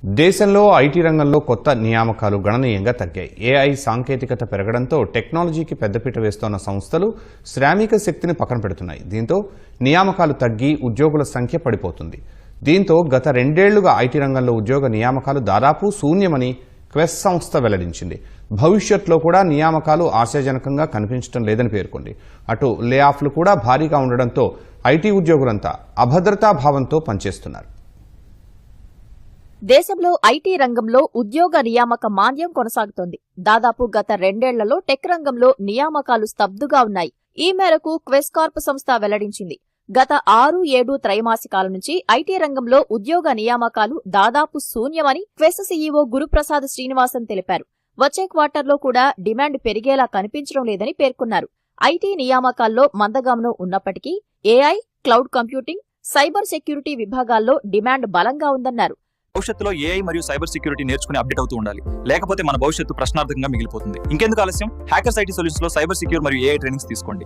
దేశంలో ఐటీ రంగంలో కొత్త నియామకాలు గణనీయంగా తగ్గాయి. ఏఐ సాంకేతికత పెరగడంతో టెక్నాలజీకి పెద్దపీట వేస్తోన్న సంస్థలు శ్రామిక శక్తిని పక్కన పెడుతున్నాయి. దీంతో నియామకాలు తగ్గి ఉద్యోగుల సంఖ్య పడిపోతుంది. దీంతో గత 2 ఏళ్లుగా ఐటీ రంగంలో ఉద్యోగ నియామకాలు దాదాపు శూన్యమని క్వెస్ సంస్థ వెల్లడించింది. భవిష్యత్తులో కూడా నియామకాలు ఆశాజనకంగా కనిపించడం లేదని పేర్కొంది. అటు లే ఆఫ్లు కూడా భారీగా ఉండడంతో ఐటీ ఉద్యోగులంతా అభద్రతా భావంతో పనిచేస్తున్నారు. దేశంలో ఐటీ రంగంలో ఉద్యోగ నియామక మాంద్యం కొనసాగుతోంది. దాదాపు గత 2 ఏళ్లలో టెక్ రంగంలో నియామకాలు స్తబ్దుగా ఉన్నాయి. ఈ మేరకు క్వెస్ కార్ప్ సంస్థ వెల్లడించింది. గత 6-7 త్రైమాసికాల నుంచి ఐటీ రంగంలో ఉద్యోగ నియామకాలు దాదాపు శూన్యమని క్వెస్ సీఈఓ గురుప్రసాద్ శ్రీనివాసన్ తెలిపారు. వచ్చే క్వార్టర్లో కూడా డిమాండ్ పెరిగేలా కనిపించడం లేదని పేర్కొన్నారు. ఐటీ నియామకాల్లో మందగమనం ఉన్నప్పటికీ AI, cloud computing, cyber security విభాగాల్లో డిమాండ్ బలంగా ఉందన్నారు. భవిష్యత్తులో ఏఐ మరియు సైబర్ సెక్యూరిటీ నేర్చుకుని అప్డేట్ అవుతూ ఉండాలి. లేకపోతే మన భవిష్యత్తు ప్రశ్నార్థకంగా మిగిలిపోతుంది. ఇంకెందుకు ఆలస్యం? హ్యాకర్స్ ఐటీ సొల్యూషన్స్ లో సైబర్ సెక్యూర్ మరియు ఏఐ ట్రైనింగ్స్ తీసుకోండి.